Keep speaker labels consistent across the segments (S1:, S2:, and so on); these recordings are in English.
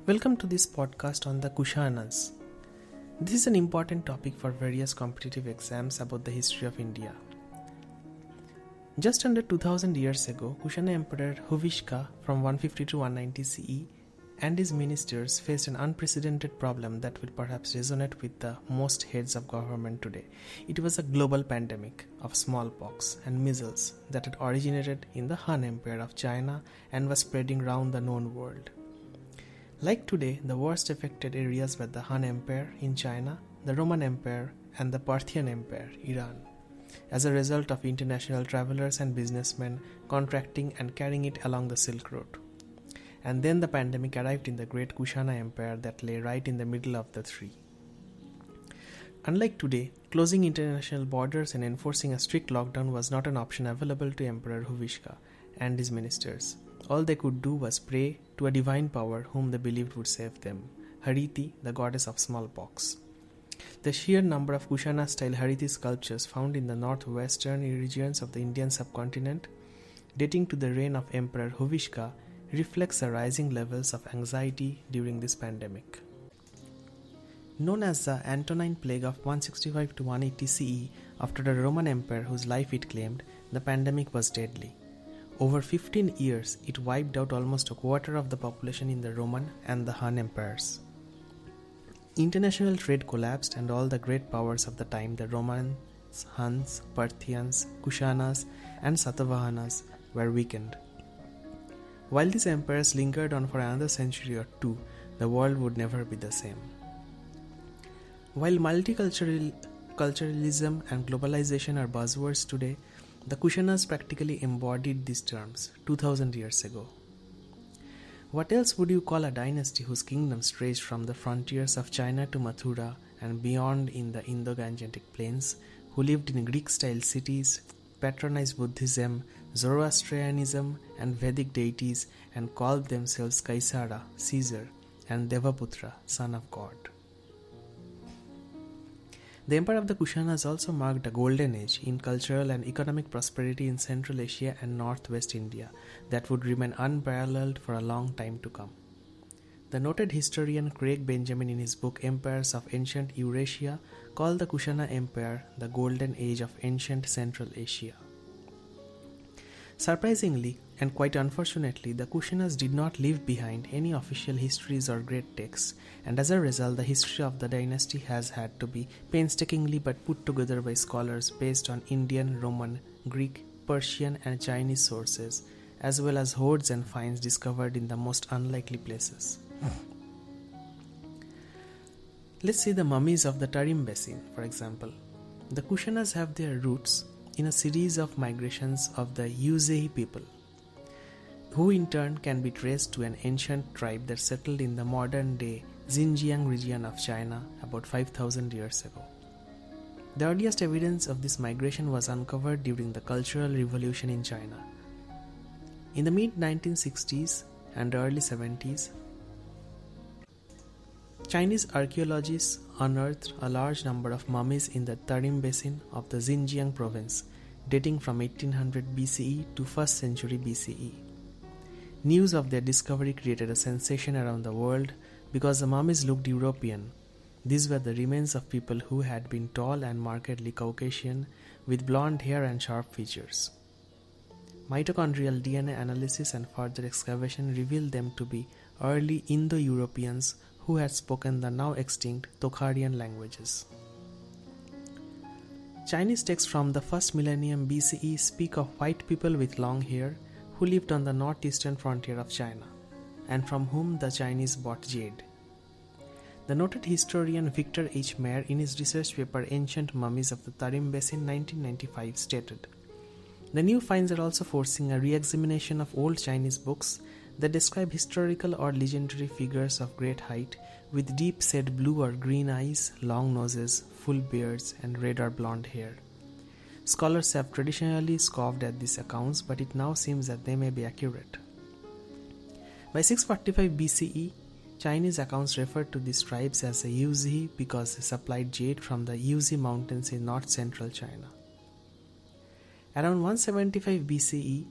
S1: Welcome to this podcast on the Kushanas. This is an important topic for various competitive exams about the history of India. Just under 2000 years ago, Kushana Emperor Huvishka from 150 to 190 CE and his ministers faced an unprecedented problem that will perhaps resonate with the most heads of government today. It was a global pandemic of smallpox and measles that had originated in the Han Empire of China and was spreading around the known world. Like today, the worst affected areas were the Han Empire in China, the Roman Empire, and the Parthian Empire, Iran, as a result of international travelers and businessmen contracting and carrying it along the Silk Road. And then the pandemic arrived in the great Kushana Empire that lay right in the middle of the three. Unlike today, closing international borders and enforcing a strict lockdown was not an option available to Emperor Huvishka and his ministers. All they could do was pray to a divine power whom they believed would save them, Hariti, the goddess of smallpox. The sheer number of Kushana-style Hariti sculptures found in the northwestern regions of the Indian subcontinent, dating to the reign of Emperor Huvishka, reflects the rising levels of anxiety during this pandemic. Known as the Antonine Plague of 165 to 180 CE, after the Roman Empire whose life it claimed, the pandemic was deadly. Over 15 years, it wiped out almost a quarter of the population in the Roman and the Han empires. International trade collapsed and all the great powers of the time, the Romans, Huns, Parthians, Kushanas, and Satavahanas, were weakened. While these empires lingered on for another century or two, the world would never be the same. While multiculturalism and globalization are buzzwords today, the Kushanas practically embodied these terms 2000 years ago. What else would you call a dynasty whose kingdom stretched from the frontiers of China to Mathura and beyond in the Indo-Gangetic plains, who lived in Greek-style cities, patronized Buddhism, Zoroastrianism, and Vedic deities, and called themselves Kaisara, Caesar, and Devaputra, son of God? The Empire of the Kushanas also marked a golden age in cultural and economic prosperity in Central Asia and Northwest India that would remain unparalleled for a long time to come. The noted historian Craig Benjamin in his book Empires of Ancient Eurasia called the Kushana Empire the golden age of ancient Central Asia. Surprisingly, and quite unfortunately, the Kushanas did not leave behind any official histories or great texts, and as a result, the history of the dynasty has had to be painstakingly but put together by scholars based on Indian, Roman, Greek, Persian, and Chinese sources, as well as hoards and finds discovered in the most unlikely places. Let's see the mummies of the Tarim Basin, for example. The Kushanas have their roots in a series of migrations of the Yuezhi people, who in turn can be traced to an ancient tribe that settled in the modern-day Xinjiang region of China about 5,000 years ago. The earliest evidence of this migration was uncovered during the Cultural Revolution in China. In the mid-1960s and early 70s, Chinese archaeologists unearthed a large number of mummies in the Tarim Basin of the Xinjiang province, dating from 1800 BCE to 1st century BCE. News of their discovery created a sensation around the world because the mummies looked European. These were the remains of people who had been tall and markedly Caucasian, with blonde hair and sharp features. Mitochondrial DNA analysis and further excavation revealed them to be early Indo-Europeans who had spoken the now extinct Tokharian languages. Chinese texts from the 1st millennium BCE speak of white people with long hair who lived on the northeastern frontier of China, and from whom the Chinese bought jade. The noted historian Victor H. Mayer in his research paper Ancient Mummies of the Tarim Basin 1995 stated, "The new finds are also forcing a re-examination of old Chinese books that describe historical or legendary figures of great height with deep-set blue or green eyes, long noses, full beards, and red or blonde hair. Scholars have traditionally scoffed at these accounts, but it now seems that they may be accurate." By 645 BCE, Chinese accounts referred to these tribes as the Yuezhi because they supplied jade from the Yuezhi mountains in north-central China. Around 175 BCE,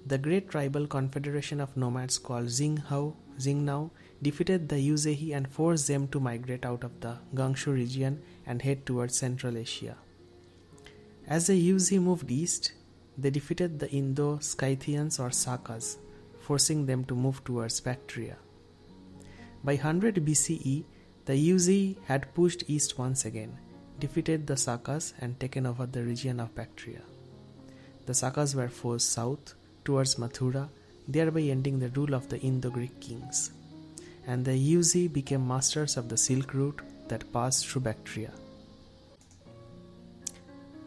S1: the great tribal confederation of nomads called Xingnao defeated the Yuezhi and forced them to migrate out of the Gangshu region and head towards Central Asia. As the Yuezhi moved east, they defeated the Indo-Scythians or Sakas, forcing them to move towards Bactria. By 100 BCE, the Yuezhi had pushed east once again, defeated the Sakas and taken over the region of Bactria. The Sakas were forced south towards Mathura, thereby ending the rule of the Indo-Greek kings. And the Yuezhi became masters of the Silk Route that passed through Bactria.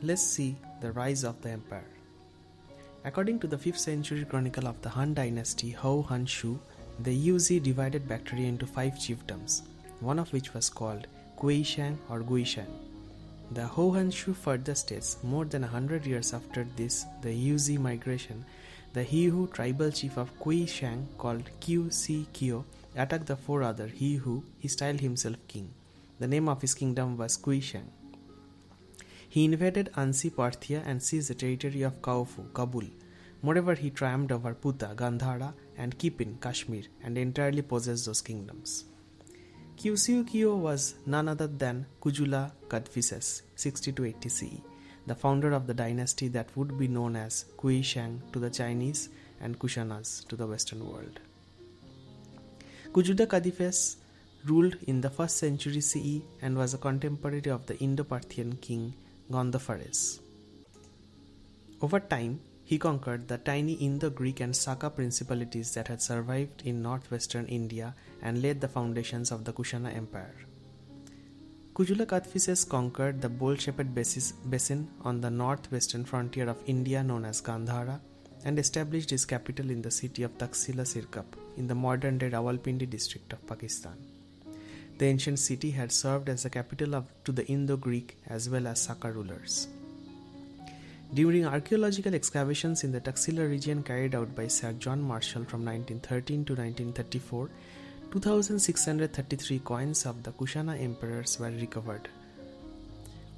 S1: Let's see the rise of the empire. According to the 5th century chronicle of the Han dynasty Hou Hanshu, the Yuezhi divided Bactria into 5 chiefdoms, one of which was called Guishang or Guishan. The Hou Hanshu further states, more than 100 years after this, the Yuezhi migration, the Hihu tribal chief of Guishang called Qi Kyo attacked the 4 other Hihu. He styled himself king. The name of his kingdom was Guishang. He invaded Ansi Parthia and seized the territory of Kaufu, Kabul. Moreover, he triumphed over Puta, Gandhara and Kipin, Kashmir, and entirely possessed those kingdoms. Kyo was none other than Kujula Kadphises, 60 to 80 CE, the founder of the dynasty that would be known as Guishang to the Chinese and Kushanas to the Western world. Kujula Kadphises ruled in the 1st century CE and was a contemporary of the Indo-Parthian king Gondophares. Over time, he conquered the tiny Indo-Greek and Saka principalities that had survived in northwestern India and laid the foundations of the Kushana Empire. Kujula Kadphises conquered the bowl-shaped basin on the northwestern frontier of India known as Gandhara and established his capital in the city of Taxila Sirkap in the modern-day Rawalpindi district of Pakistan. The ancient city had served as the capital to the Indo-Greek as well as Saka rulers. During archaeological excavations in the Taxila region carried out by Sir John Marshall from 1913 to 1934, 2,633 coins of the Kushana emperors were recovered.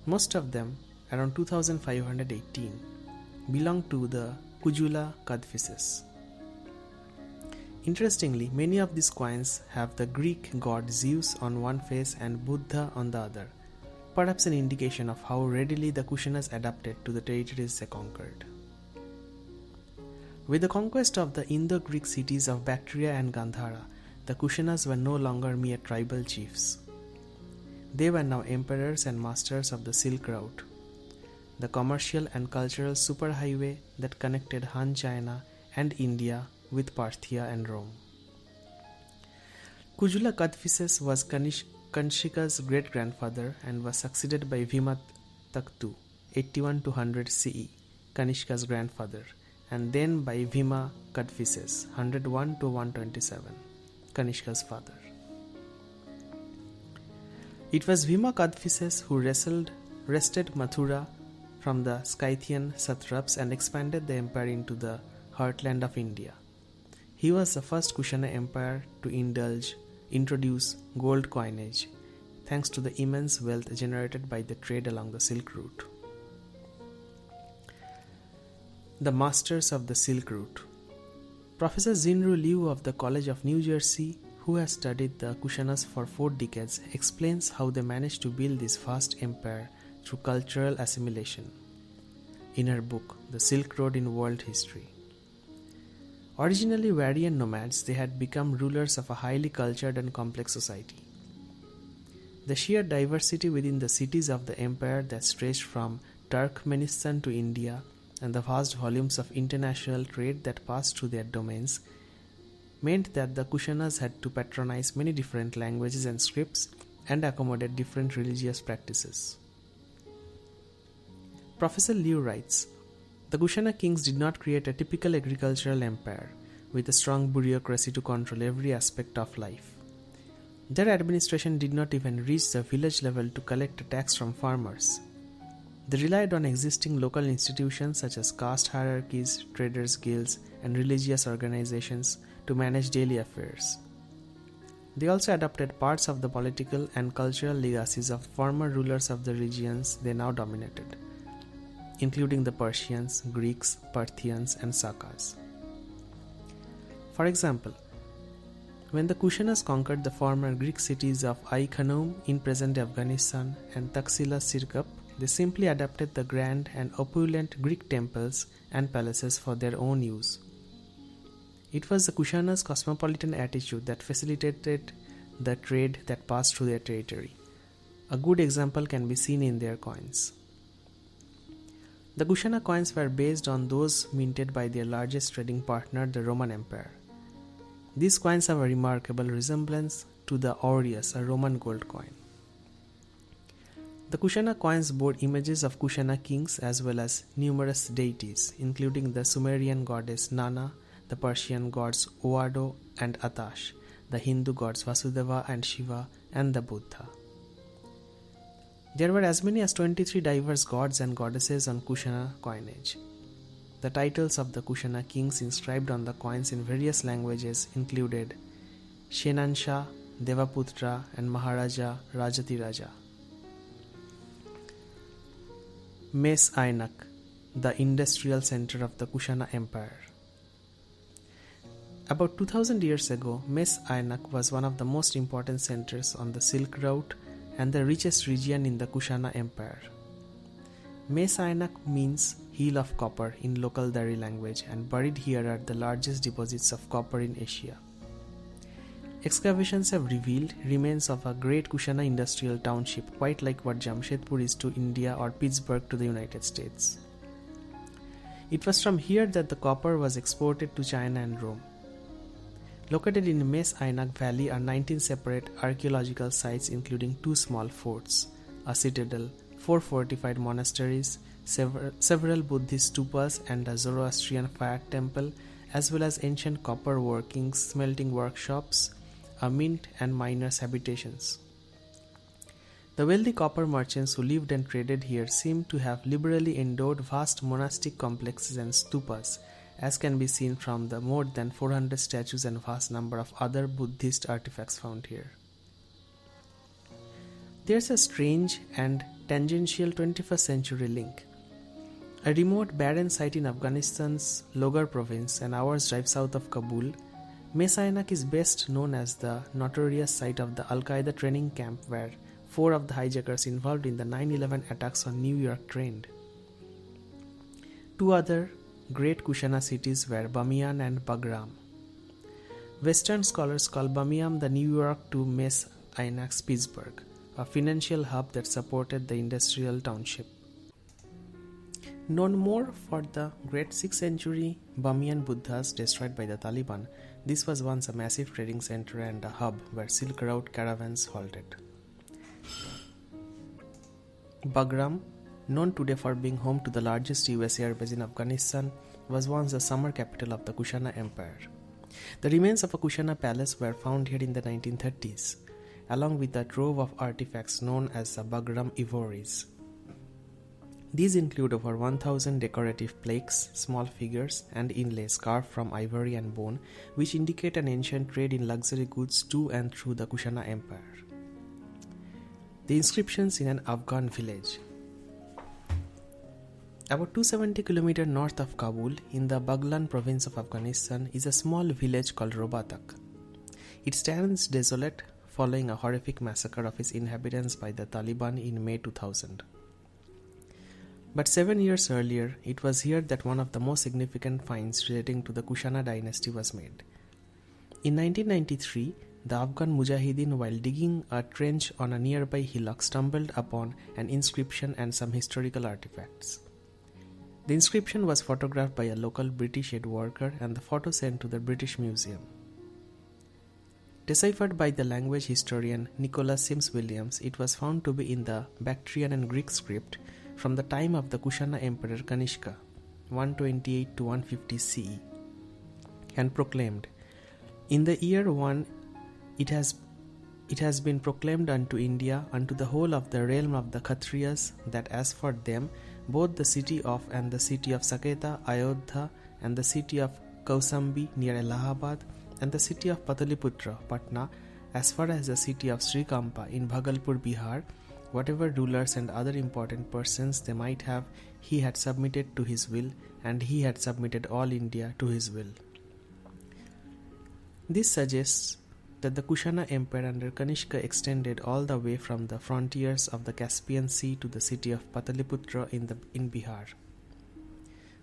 S1: Most of them, around 2,518, belonged to the Kujula Kadphises. Interestingly, many of these coins have the Greek god Zeus on one face and Buddha on the other, perhaps an indication of how readily the Kushanas adapted to the territories they conquered. With the conquest of the Indo-Greek cities of Bactria and Gandhara, the Kushanas were no longer mere tribal chiefs. They were now emperors and masters of the Silk Route, the commercial and cultural superhighway that connected Han China and India with Parthia and Rome. Kujula Kadphises was Kanishka's great-grandfather and was succeeded by Bhima Taktu, 81 to 100 CE, Kanishka's grandfather, and then by Bhima Kadphises, 101 to 127, Kanishka's father. It was Bhima Kadphises who wrested Mathura from the Scythian satraps and expanded the empire into the heartland of India. He was the first Kushana Empire to introduce gold coinage, thanks to the immense wealth generated by the trade along the Silk Route. The Masters of the Silk Route. Professor Jinru Liu of the College of New Jersey, who has studied the Kushanas for 4 decades, explains how they managed to build this vast empire through cultural assimilation in her book, The Silk Road in World History. Originally Varian nomads, they had become rulers of a highly cultured and complex society. The sheer diversity within the cities of the empire that stretched from Turkmenistan to India and the vast volumes of international trade that passed through their domains meant that the Kushanas had to patronize many different languages and scripts and accommodate different religious practices. Professor Liu writes, the Kushana kings did not create a typical agricultural empire with a strong bureaucracy to control every aspect of life. Their administration did not even reach the village level to collect a tax from farmers. They relied on existing local institutions such as caste hierarchies, traders' guilds, and religious organizations to manage daily affairs. They also adopted parts of the political and cultural legacies of former rulers of the regions they now dominated, including the Persians, Greeks, Parthians, and Sakas. For example, when the Kushanas conquered the former Greek cities of Ai-Khanum in present Afghanistan and Taxila Sirkap, they simply adapted the grand and opulent Greek temples and palaces for their own use. It was the Kushanas' cosmopolitan attitude that facilitated the trade that passed through their territory. A good example can be seen in their coins. The Kushana coins were based on those minted by their largest trading partner, the Roman Empire. These coins have a remarkable resemblance to the aureus, a Roman gold coin. The Kushana coins bore images of Kushana kings as well as numerous deities, including the Sumerian goddess Nana, the Persian gods Oado and Atash, the Hindu gods Vasudeva and Shiva, and the Buddha. There were as many as 23 diverse gods and goddesses on Kushana coinage. The titles of the Kushana kings inscribed on the coins in various languages included Shenansha, Devaputra, and Maharaja Rajatiraja. Mes Ainak, the industrial center of the Kushana Empire. About 2000 years ago, Mes Ainak was one of the most important centers on the Silk Route and the richest region in the Kushana Empire. Mes Ainak means heel of copper in local Dari language, and buried here are the largest deposits of copper in Asia. Excavations have revealed remains of a great Kushana industrial township, quite like what Jamshedpur is to India or Pittsburgh to the United States. It was from here that the copper was exported to China and Rome. Located in Mes Ainak Valley are 19 separate archaeological sites including 2 small forts, a citadel, 4 fortified monasteries, several Buddhist stupas and a Zoroastrian fire temple, as well as ancient copper workings, smelting workshops, a mint and miners' habitations. The wealthy copper merchants who lived and traded here seem to have liberally endowed vast monastic complexes and stupas, as can be seen from the more than 400 statues and vast number of other Buddhist artifacts found here. There's a strange and tangential 21st century link. A remote barren site in Afghanistan's Logar province, an hour's drive south of Kabul, Mes Ainak is best known as the notorious site of the Al-Qaeda training camp where 4 of the hijackers involved in the 9/11 attacks on New York trained. 2 other great Kushana cities were Bamiyan and Bagram. Western scholars call Bamiyan the New York to Mes Ainak's Pittsburgh, a financial hub that supported the industrial township. Known more for the great 6th century Bamiyan Buddhas destroyed by the Taliban, this was once a massive trading center and a hub where Silk Route caravans halted. Bagram, known today for being home to the largest US airbase in Afghanistan, was once the summer capital of the Kushana Empire. The remains of a Kushana palace were found here in the 1930s, along with a trove of artifacts known as the Bagram ivories. These include over 1,000 decorative plaques, small figures, and inlays carved from ivory and bone, which indicate an ancient trade in luxury goods to and through the Kushana Empire. The inscriptions in an Afghan village. About 270 km north of Kabul, in the Baghlan province of Afghanistan, is a small village called Robatak. It stands desolate following a horrific massacre of its inhabitants by the Taliban in May 2000. But 7 years earlier, it was here that one of the most significant finds relating to the Kushana dynasty was made. In 1993, the Afghan Mujahideen, while digging a trench on a nearby hillock, stumbled upon an inscription and some historical artifacts. The inscription was photographed by a local British aid worker and the photo sent to the British Museum. Deciphered by the language historian Nicholas Sims Williams, it was found to be in the Bactrian and Greek script from the time of the Kushana Emperor Kanishka, 128 to 150 CE, and proclaimed, "In the year 1, it has been proclaimed unto India, unto the whole of the realm of the Kshatriyas, that as for them, both the city of and the city of Saketa, Ayodhya, and the city of Kausambi near Allahabad, and the city of Pataliputra, Patna, as far as the city of Srikampa in Bhagalpur, Bihar, whatever rulers and other important persons they might have, he had submitted to his will, and he had submitted all India to his will." This suggests that the Kushana Empire under Kanishka extended all the way from the frontiers of the Caspian Sea to the city of Pataliputra in Bihar.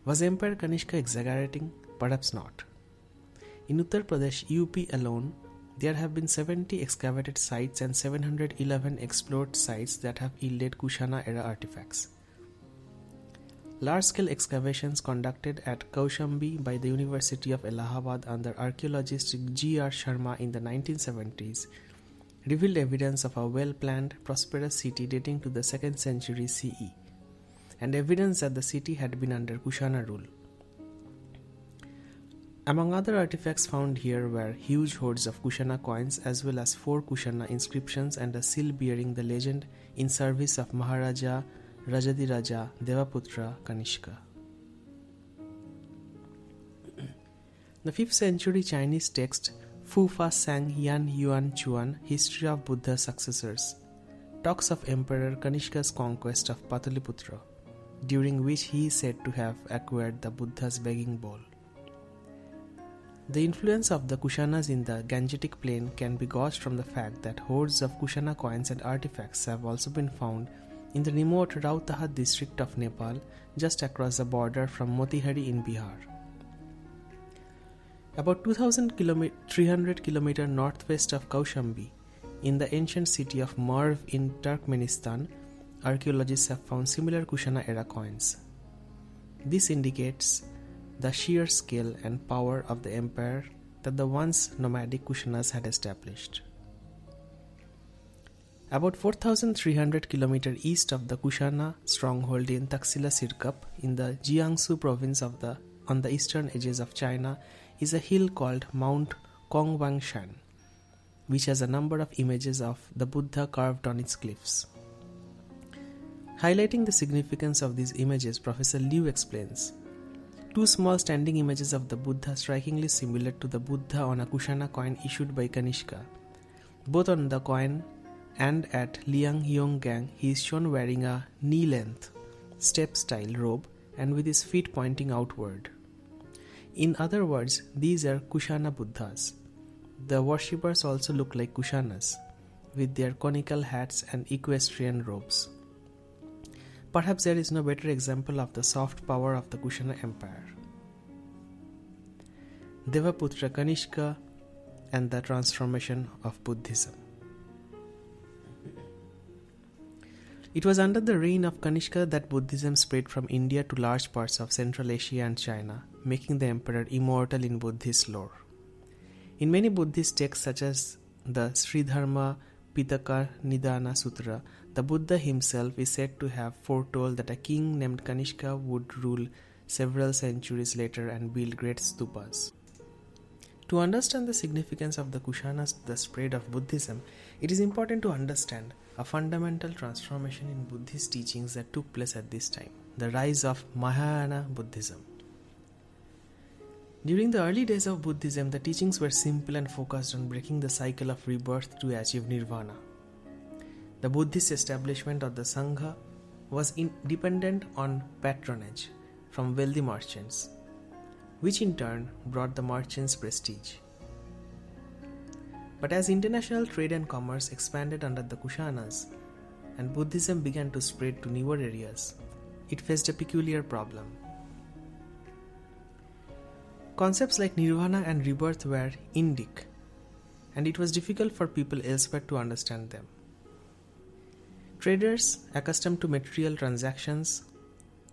S1: Was Emperor Kanishka exaggerating? Perhaps not. In Uttar Pradesh, UP alone, there have been 70 excavated sites and 711 explored sites that have yielded Kushana era artifacts. Large-scale excavations conducted at Kaushambi by the University of Allahabad under archaeologist G.R. Sharma in the 1970s revealed evidence of a well-planned, prosperous city dating to the 2nd century CE, and evidence that the city had been under Kushana rule. Among other artifacts found here were huge hoards of Kushana coins as well as 4 Kushana inscriptions and a seal bearing the legend "In service of Maharaja Rajadiraja Devaputra Kanishka." The 5th century Chinese text Fu Fa Sang Yan Yuan Chuan, History of Buddha's Successors, talks of Emperor Kanishka's conquest of Pataliputra, during which he is said to have acquired the Buddha's begging bowl. The influence of the Kushanas in the Gangetic plain can be gauged from the fact that hoards of Kushana coins and artifacts have also been found in the remote Rautahat district of Nepal, just across the border from Motihari in Bihar. About 2,300 km northwest of Kaushambi, in the ancient city of Merv in Turkmenistan, archaeologists have found similar Kushana era coins. This indicates the sheer scale and power of the empire that the once nomadic Kushanas had established. About 4,300 km east of the Kushana stronghold in Taxila Sirkap in the Jiangsu province on the eastern edges of China is a hill called Mount Kongwangshan, which has a number of images of the Buddha carved on its cliffs. Highlighting the significance of these images, Professor Liu explains, 2 small standing images of the Buddha strikingly similar to the Buddha on a Kushana coin issued by Kanishka. Both on the coin and at Liangyonggang, he is shown wearing a knee-length, step-style robe and with his feet pointing outward. In other words, these are Kushana Buddhas. The worshippers also look like Kushanas, with their conical hats and equestrian robes. Perhaps there is no better example of the soft power of the Kushana Empire. Devaputra Kanishka and the transformation of Buddhism. It was under the reign of Kanishka that Buddhism spread from India to large parts of Central Asia and China, making the emperor immortal in Buddhist lore. In many Buddhist texts such as the Sridharma Pitaka Nidana Sutra, the Buddha himself is said to have foretold that a king named Kanishka would rule several centuries later and build great stupas. To understand the significance of the Kushanas to the spread of Buddhism, it is important to understand a fundamental transformation in Buddhist teachings that took place at this time, the rise of Mahayana Buddhism. During the early days of Buddhism, the teachings were simple and focused on breaking the cycle of rebirth to achieve nirvana. The Buddhist establishment of the Sangha was dependent on patronage from wealthy merchants, which in turn brought the merchants prestige. But as international trade and commerce expanded under the Kushanas and Buddhism began to spread to newer areas, it faced a peculiar problem. Concepts like nirvana and rebirth were Indic, and it was difficult for people elsewhere to understand them. Traders, accustomed to material transactions,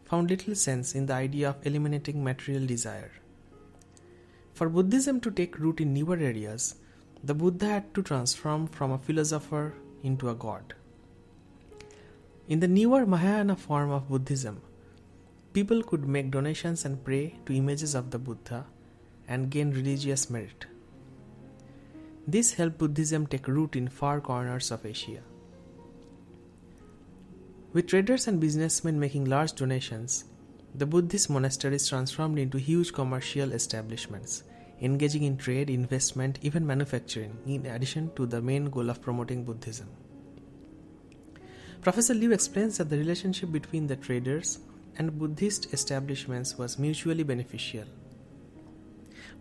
S1: found little sense in the idea of eliminating material desire. For Buddhism to take root in newer areas, the Buddha had to transform from a philosopher into a god. In the newer Mahayana form of Buddhism, people could make donations and pray to images of the Buddha and gain religious merit. This helped Buddhism take root in far corners of Asia. With traders and businessmen making large donations, the Buddhist monasteries transformed into huge commercial establishments, engaging in trade, investment, even manufacturing, in addition to the main goal of promoting Buddhism. Professor Liu explains that the relationship between the traders and Buddhist establishments was mutually beneficial.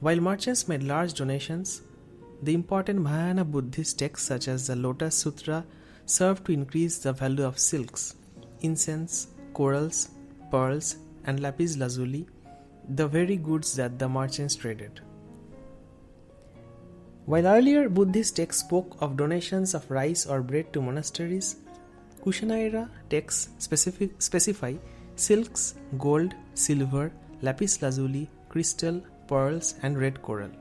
S1: While merchants made large donations, the important Mahayana Buddhist texts such as the Lotus Sutra served to increase the value of silks, incense, corals, pearls, and lapis lazuli, the very goods that the merchants traded. While earlier Buddhist texts spoke of donations of rice or bread to monasteries, Kushana era texts specify silks, gold, silver, lapis lazuli, crystal, pearls, and red coral.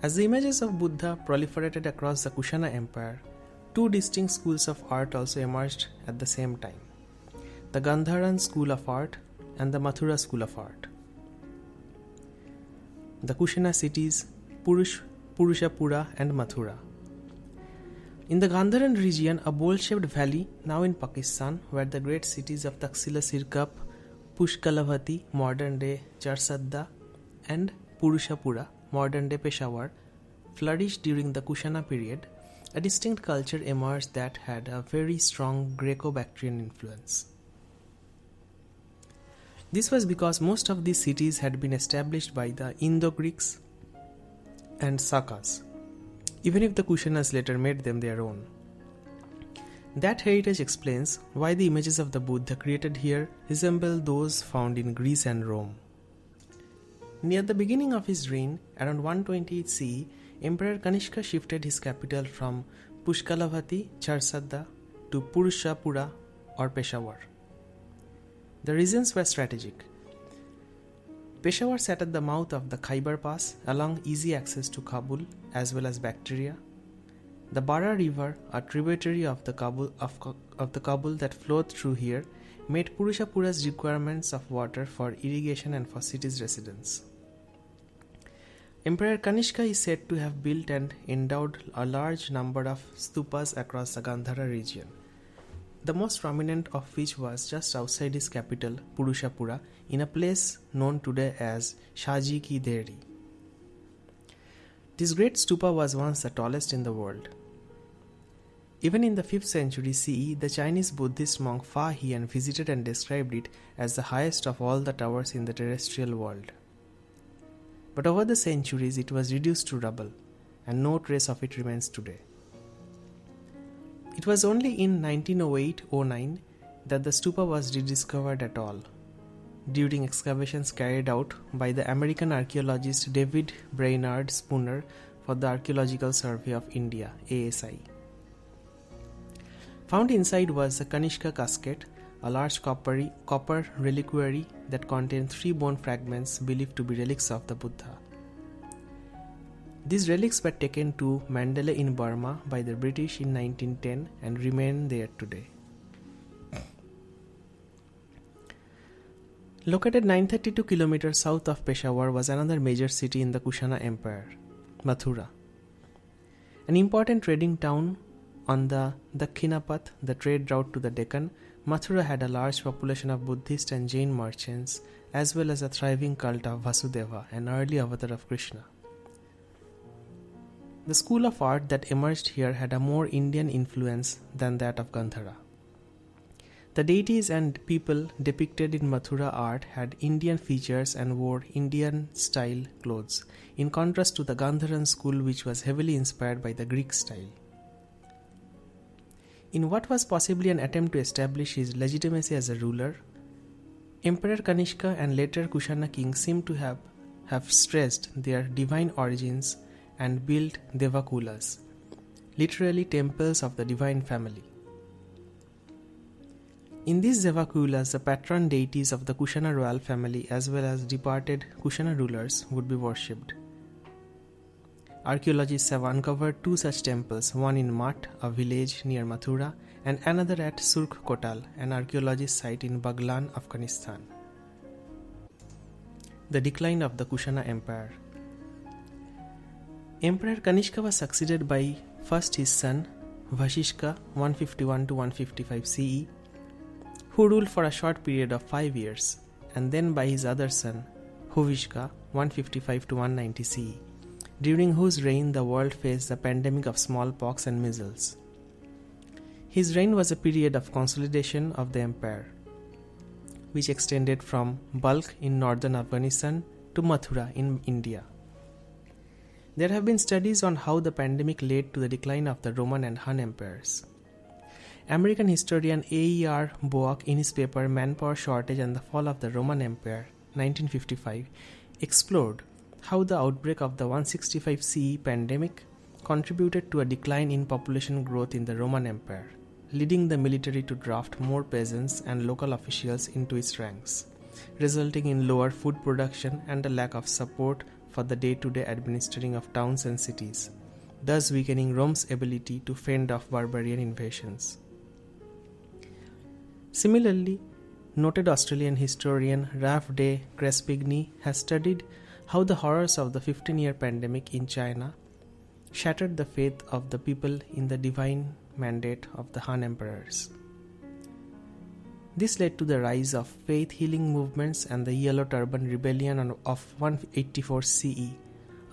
S1: As the images of Buddha proliferated across the Kushana Empire, two distinct schools of art also emerged at the same time: the Gandharan school of art and the Mathura school of art. The Kushana cities Purushapura and Mathura. In the Gandharan region, a bowl-shaped valley, now in Pakistan, were the great cities of Taxila Sirkap, Pushkalavati, modern-day Charsadda, and Purushapura, modern-day Peshawar, flourished during the Kushana period. A distinct culture emerged that had a very strong Greco-Bactrian influence. This was because most of these cities had been established by the Indo-Greeks and Sakas, even if the Kushanas later made them their own. That heritage explains why the images of the Buddha created here resemble those found in Greece and Rome. Near the beginning of his reign, around 128 CE, Emperor Kanishka shifted his capital from Pushkalavati, Charsadda, to Purushapura or Peshawar. The reasons were strategic. Peshawar sat at the mouth of the Khyber Pass, along easy access to Kabul as well as Bactria. The Bara River, a tributary of the Kabul that flowed through here, made Purushapura's requirements of water for irrigation and for city's residents. Emperor Kanishka is said to have built and endowed a large number of stupas across the Gandhara region, the most prominent of which was just outside his capital, Purushapura, in a place known today as Shaji Ki Deri. This great stupa was once the tallest in the world. Even in the 5th century CE, the Chinese Buddhist monk Fa Hian visited and described it as the highest of all the towers in the terrestrial world. But over the centuries, it was reduced to rubble, and no trace of it remains today. It was only in 1908-09 that the stupa was rediscovered at all, during excavations carried out by the American archaeologist David Brainerd Spooner for the Archaeological Survey of India, ASI. Found inside was a Kanishka casket, a large copper reliquary that contained 3 bone fragments believed to be relics of the Buddha. These relics were taken to Mandalay in Burma by the British in 1910 and remain there today. Located 932 kilometers south of Peshawar was another major city in the Kushana Empire, Mathura. An important trading town on the Dakshinapath, the trade route to the Deccan, Mathura had a large population of Buddhist and Jain merchants, as well as a thriving cult of Vasudeva, an early avatar of Krishna. The school of art that emerged here had a more Indian influence than that of Gandhara. The deities and people depicted in Mathura art had Indian features and wore Indian-style clothes, in contrast to the Gandharan school, which was heavily inspired by the Greek style. In what was possibly an attempt to establish his legitimacy as a ruler, Emperor Kanishka and later Kushana kings seem to have stressed their divine origins and built Devakulas, literally temples of the divine family. In these Devakulas, the patron deities of the Kushana royal family as well as departed Kushana rulers would be worshipped. Archaeologists have uncovered 2 such temples, one in Mat, a village near Mathura, and another at Surk Kotal, an archaeologist site in Baglan, Afghanistan. The decline of the Kushana Empire. Emperor Kanishka was succeeded by first his son Vashishka 151-155 CE, who ruled for a short period of 5 years, and then by his other son Huvishka 155-190 CE, during whose reign the world faced the pandemic of smallpox and measles. His reign was a period of consolidation of the empire, which extended from Balkh in northern Afghanistan to Mathura in India. There have been studies on how the pandemic led to the decline of the Roman and Han empires. American historian A.E.R. Boak, in his paper Manpower Shortage and the Fall of the Roman Empire, 1955, explored how the outbreak of the 165 CE pandemic contributed to a decline in population growth in the Roman Empire, leading the military to draft more peasants and local officials into its ranks, resulting in lower food production and a lack of support for the day-to-day administering of towns and cities, thus weakening Rome's ability to fend off barbarian invasions. Similarly, noted Australian historian Ralph de Crespigny has studied how the horrors of the 15-year pandemic in China shattered the faith of the people in the divine mandate of the Han emperors. This led to the rise of faith-healing movements and the Yellow Turban Rebellion of 184 CE,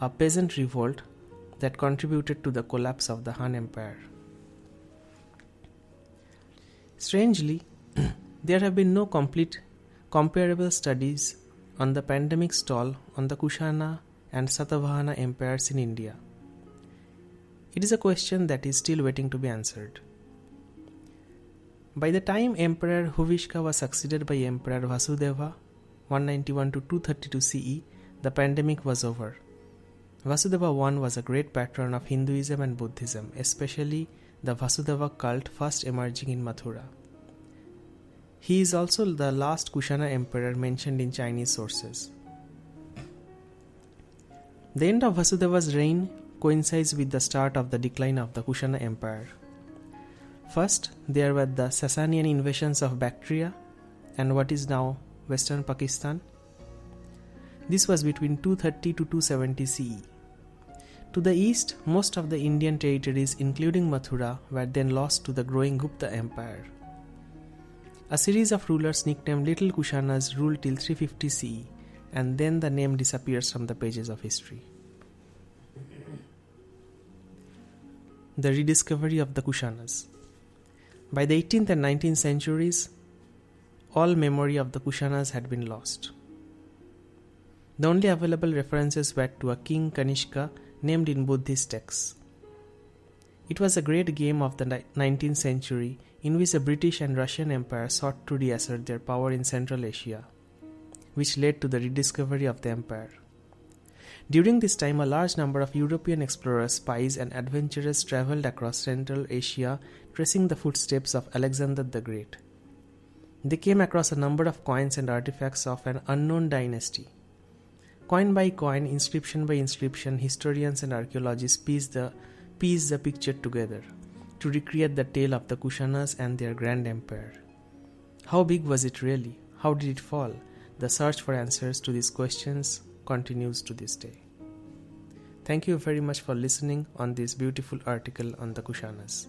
S1: a peasant revolt that contributed to the collapse of the Han Empire. Strangely, there have been no complete comparable studies on the pandemic stall on the Kushana and Satavahana empires in India. It is a question that is still waiting to be answered. By the time Emperor Huvishka was succeeded by Emperor Vasudeva, 191 to 232 CE, the pandemic was over. Vasudeva I was a great patron of Hinduism and Buddhism, especially the Vasudeva cult first emerging in Mathura. He is also the last Kushana emperor mentioned in Chinese sources. The end of Vasudeva's reign coincides with the start of the decline of the Kushana Empire. First, there were the Sasanian invasions of Bactria and what is now Western Pakistan. This was between 230 to 270 CE. To the east, most of the Indian territories, including Mathura, were then lost to the growing Gupta Empire. A series of rulers nicknamed Little Kushanas ruled till 350 CE, and then the name disappears from the pages of history. The rediscovery of the Kushanas. By the 18th and 19th centuries, all memory of the Kushanas had been lost. The only available references were to a king Kanishka named in Buddhist texts. It was a great game of the 19th century in which the British and Russian Empire sought to reassert their power in Central Asia, which led to the rediscovery of the empire. During this time, a large number of European explorers, spies, and adventurers traveled across Central Asia, tracing the footsteps of Alexander the Great. They came across a number of coins and artifacts of an unknown dynasty. Coin by coin, inscription by inscription, historians and archaeologists piece the picture together to recreate the tale of the Kushanas and their grand empire. How big was it really? How did it fall? The search for answers to these questions continues to this day. Thank you very much for listening on this beautiful article on the Kushanas.